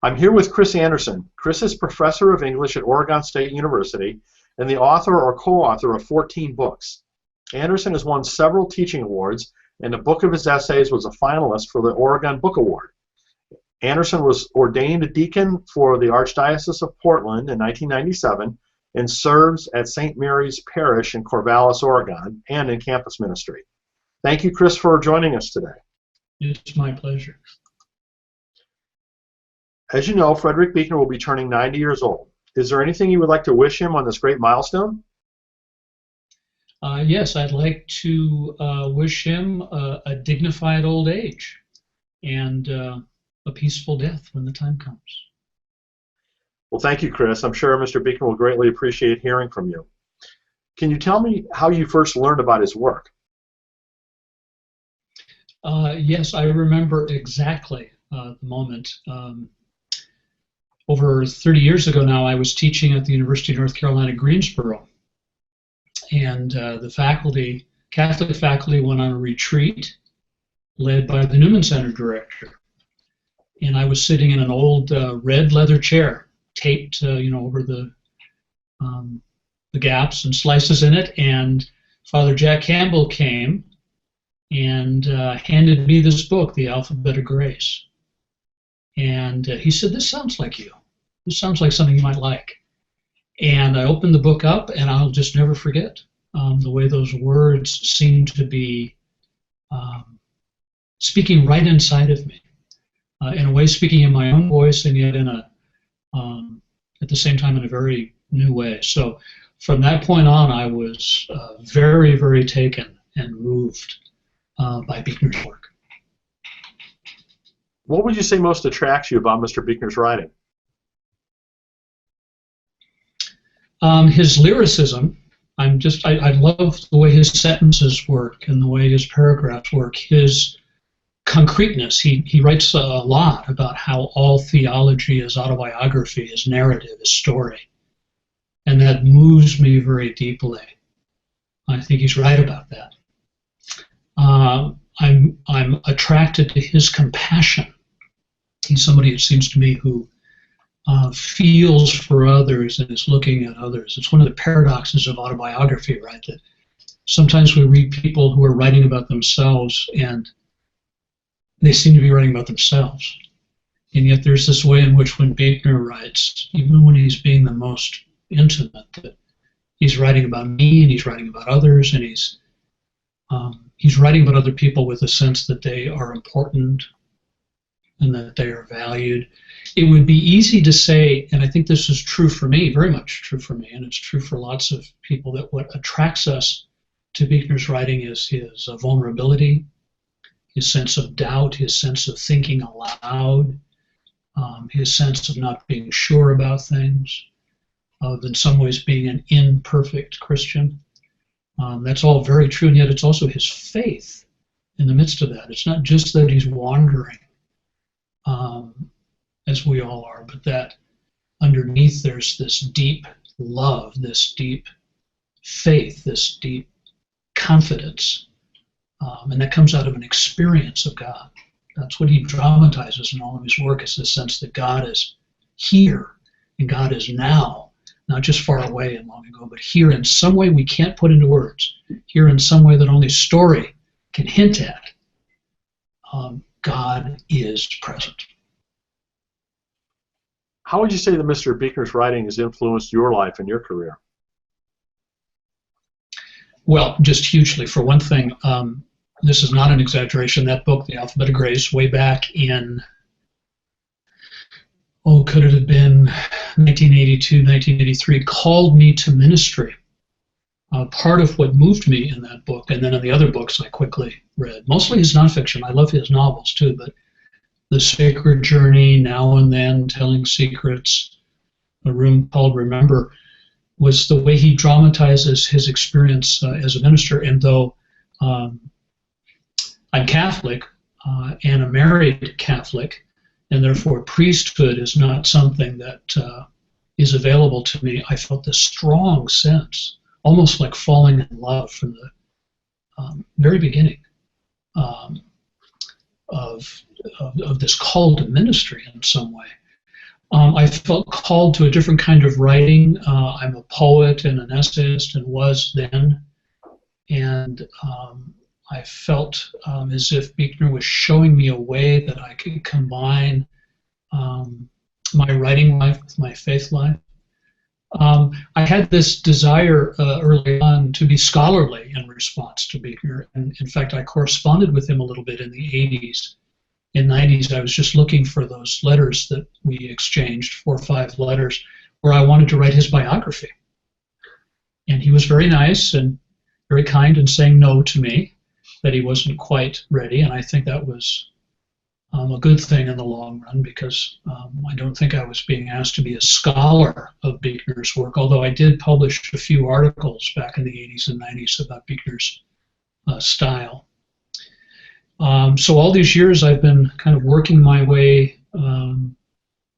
I'm here with Chris Anderson. Chris is professor of English at Oregon State University and the author or co-author of 14 books. Anderson has won several teaching awards, and a book of his essays was a finalist for the Oregon Book Award. Anderson was ordained a deacon for the Archdiocese of Portland in 1997 and serves at St. Mary's Parish in Corvallis, Oregon, and in campus ministry. Thank you, Chris, for joining us today. It's my pleasure. As you know, Frederick Beaker will be turning 90 years old. Is there anything you would like to wish him on this great milestone? Yes, I'd like to wish him a dignified old age and a peaceful death when the time comes. Well, thank you, Chris. I'm sure Mr. Beaker will greatly appreciate hearing from you. Can you tell me how you first learned about his work? Yes, I remember exactly the moment. Over 30 years ago now, I was teaching at the University of North Carolina, Greensboro. And the faculty, Catholic faculty, went on a retreat led by the Newman Center director. And I was sitting in an old red leather chair, taped over the gaps and slices in it. And Father Jack Campbell came and handed me this book, The Alphabet of Grace. And he said, "This sounds like you. This sounds like something you might like." And I opened the book up, and I'll just never forget the way those words seemed to be speaking right inside of me. In a way, speaking in my own voice, and yet in at the same time in a very new way. So from that point on, I was very, very taken and moved by Beaker's work. What would you say most attracts you about Mr. Beaker's writing? His lyricism. I love the way his sentences work and the way his paragraphs work. His concreteness. He writes a lot about how all theology is autobiography, is narrative, is story, and that moves me very deeply. I think he's right about that. I'm attracted to his compassion. He's somebody, it seems to me, who feels for others and is looking at others. It's one of the paradoxes of autobiography, right? That sometimes we read people who are writing about themselves and they seem to be writing about themselves. And yet there's this way in which when Beaker writes, even when he's being the most intimate, that he's writing about me and he's writing about others, and he's writing about other people with a sense that they are important and that they are valued. It would be easy to say, and I think this is true for me, very much true for me, and it's true for lots of people, that what attracts us to Beaker's writing is his vulnerability, his sense of doubt, his sense of thinking aloud, his sense of not being sure about things, of in some ways being an imperfect Christian. That's all very true, and yet it's also his faith in the midst of that. It's not just that he's wandering, as we all are, but that underneath there's this deep love, this deep faith, this deep confidence, and that comes out of an experience of God. That's what he dramatizes in all of his work, is the sense that God is here and God is now, not just far away and long ago, but here in some way we can't put into words, here in some way that only story can hint at. God is present. How would you say that Mr. Beaker's writing has influenced your life and your career? Well, just hugely. For one thing, this is not an exaggeration. That book, The Alphabet of Grace, way back in, could it have been 1982, 1983, called me to ministry. Part of what moved me in that book, and then in the other books I quickly read, mostly his nonfiction. I love his novels too, but The Sacred Journey, Now and Then, Telling Secrets, A Room Called Remember, was the way he dramatizes his experience as a minister. And though I'm Catholic and a married Catholic, and therefore priesthood is not something that is available to me, I felt this strong sense, almost like falling in love from the very beginning, of this call to ministry in some way. I felt called to a different kind of writing. I'm a poet and an essayist and was then. And I felt as if Beaker was showing me a way that I could combine my writing life with my faith life. I had this desire early on to be scholarly in response to Beaker. And in fact, I corresponded with him a little bit in the 80s. In 90s, I was just looking for those letters that we exchanged, 4 or 5 letters, where I wanted to write his biography. And he was very nice and very kind in saying no to me, that he wasn't quite ready. And I think that was a good thing in the long run, because I don't think I was being asked to be a scholar of Beaker's work, although I did publish a few articles back in the 80s and 90s about Beaker's style. So all these years I've been kind of working my way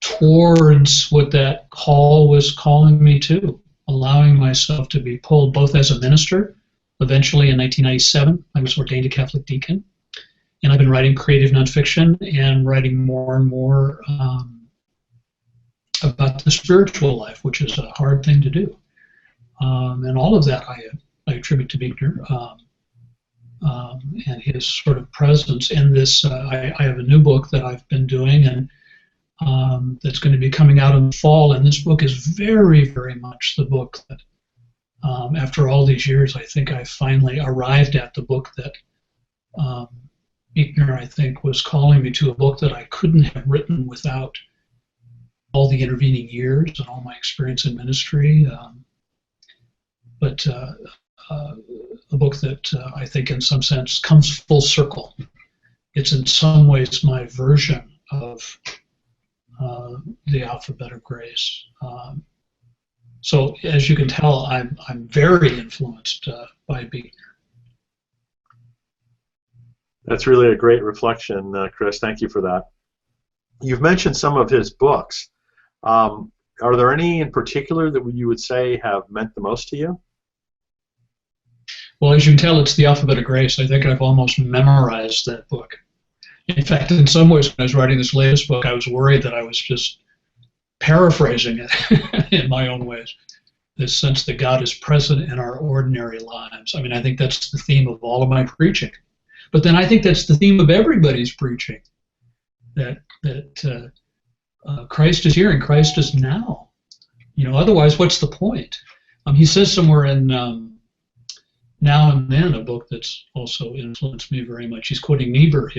towards what that call was calling me to, allowing myself to be pulled both as a minister. Eventually in 1997, I was ordained a Catholic deacon, and I've been writing creative nonfiction and writing more and more about the spiritual life, which is a hard thing to do. And all of that I attribute to Beaker. And his sort of presence in this. I have a new book that I've been doing, and that's going to be coming out in the fall. And this book is very, very much the book that, after all these years, I think I finally arrived at the book that Beaker, I think, was calling me to, a book that I couldn't have written without all the intervening years and all my experience in ministry. But a book that I think in some sense comes full circle. It's in some ways my version of the Alphabet of Grace. So as you can tell, I'm very influenced by Beaker. That's really a great reflection, Chris. Thank you for that. You've mentioned some of his books. Are there any in particular that you would say have meant the most to you? Well, as you can tell, it's the Alphabet of Grace. I think I've almost memorized that book. In fact, in some ways, when I was writing this latest book, I was worried that I was just paraphrasing it in my own ways. This sense that God is present in our ordinary lives. I mean, I think that's the theme of all of my preaching. But then I think that's the theme of everybody's preaching, that Christ is here and Christ is now. You know, otherwise, what's the point? He says somewhere in Now and Then, a book that's also influenced me very much. He's quoting Niebuhr,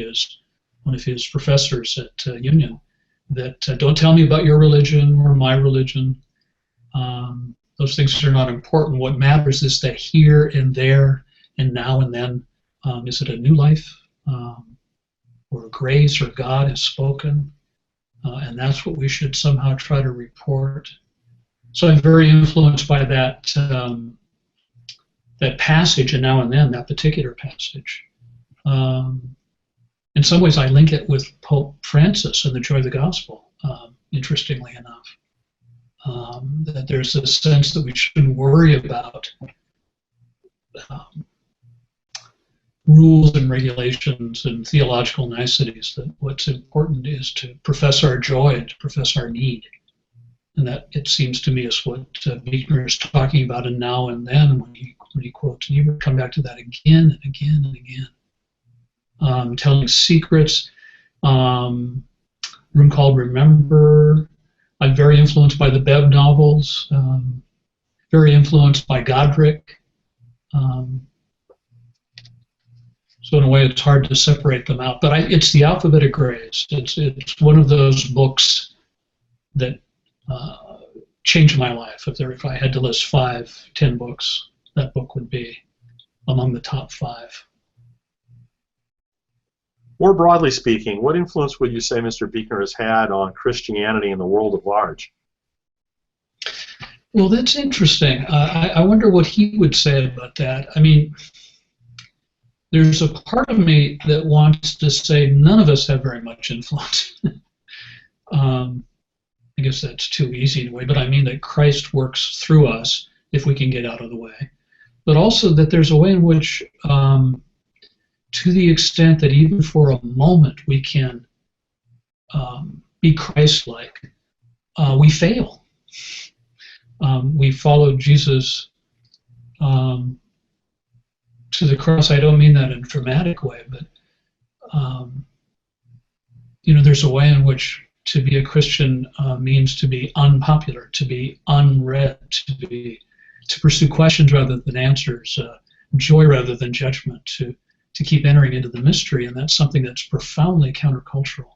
one of his professors at Union, that don't tell me about your religion or my religion. Those things are not important. What matters is that here and there and now and then, is it a new life or grace or God has spoken? And that's what we should somehow try to report. So I'm very influenced by that that passage, and Now and Then, that particular passage. In some ways, I link it with Pope Francis and the Joy of the Gospel, interestingly enough. That there's a sense that we shouldn't worry about rules and regulations and theological niceties, that what's important is to profess our joy and to profess our need. And that, it seems to me, is what Beaker is talking about in Now and Then when he quotes Niebuhr. Come back to that again and again and again. Telling secrets. Room Called Remember. I'm very influenced by the Bev novels. Very influenced by Godric. So in a way, it's hard to separate them out. But it's the Alphabet of Grace. It's one of those books that changed my life. If I had to list 5, 10 books, that book would be among the top 5. More broadly speaking, what influence would you say Mr. Beaker has had on Christianity and the world at large? Well, that's interesting. I wonder what he would say about that. I mean, there's a part of me that wants to say none of us have very much influence. I guess that's too easy in a way, but I mean that Christ works through us if we can get out of the way. But also that there's a way in which, to the extent that even for a moment we can be Christ-like, we fail. We followed Jesus to the cross. I don't mean that in a dramatic way, but there's a way in which to be a Christian means to be unpopular, to be unread, to pursue questions rather than answers, joy rather than judgment, to keep entering into the mystery, and that's something that's profoundly countercultural.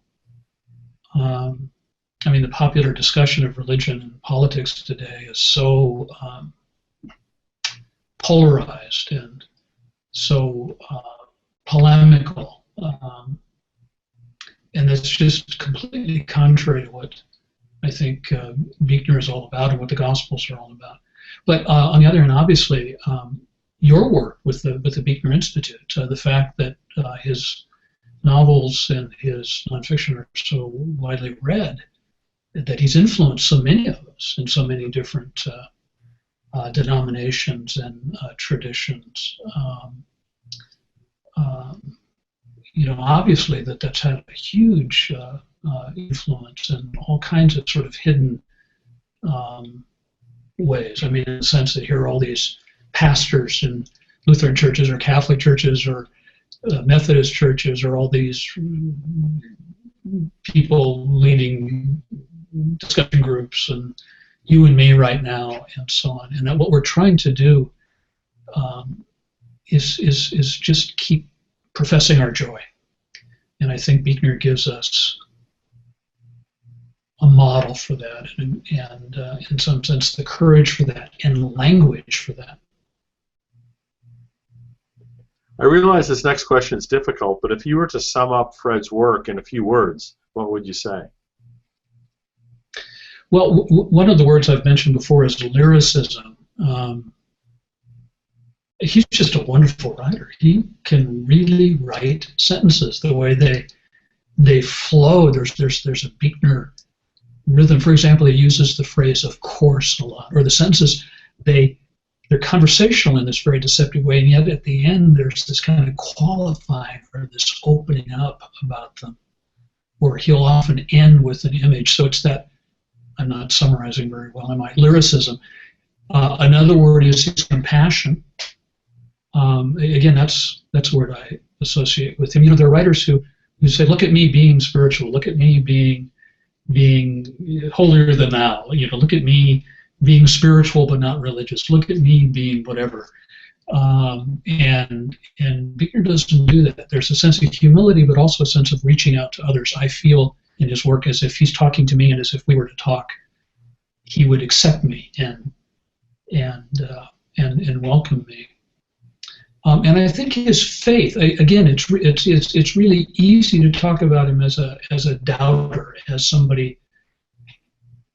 The popular discussion of religion and politics today is so polarized and so polemical, and that's just completely contrary to what I think Beaker is all about and what the Gospels are all about. But on the other hand, obviously, your work with the Beaker Institute, the fact that his novels and his nonfiction are so widely read, that he's influenced so many of us in so many different denominations and traditions. Obviously that's had a huge influence in all kinds of sort of hidden ways. In the sense that here are all these pastors in Lutheran churches or Catholic churches or Methodist churches, or all these people leading discussion groups, and you and me right now, and so on. And that what we're trying to do is just keep professing our joy. And I think Beaker gives us a model for that, and in some sense the courage for that and language for that. I realize this next question is difficult, but if you were to sum up Fred's work in a few words, what would you say? Well, one of the words I've mentioned before is lyricism. He's just a wonderful writer. He can really write sentences the way they flow. There's a Beaker rhythm. For example, he uses the phrase "of course" a lot, or the sentences they're conversational in this very deceptive way, and yet at the end there's this kind of qualifying or this opening up about them, or he'll often end with an image. So it's that, I'm not summarizing very well, am I? Lyricism. Another word is his compassion. Again, that's a word I associate with him. There are writers who say, "Look at me being spiritual. Look at me being holier than thou. Look at me being spiritual but not religious. Look at me being whatever." And Beaker doesn't do that. There's a sense of humility, but also a sense of reaching out to others. I feel in his work as if he's talking to me, and as if we were to talk, he would accept me and welcome me. And I think his faith, again, it's really easy to talk about him as a doubter, as somebody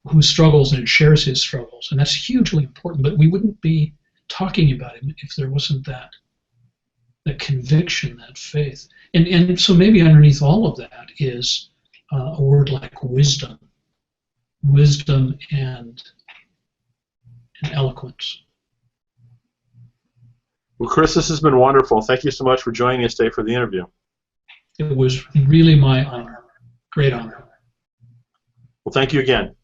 who struggles and shares his struggles, and that's hugely important. But we wouldn't be talking about him if there wasn't that conviction, that faith. And so maybe underneath all of that is a word like wisdom and eloquence. Well, Chris, this has been wonderful. Thank you so much for joining us today for the interview. It was really my honor. Great honor. Well, thank you again.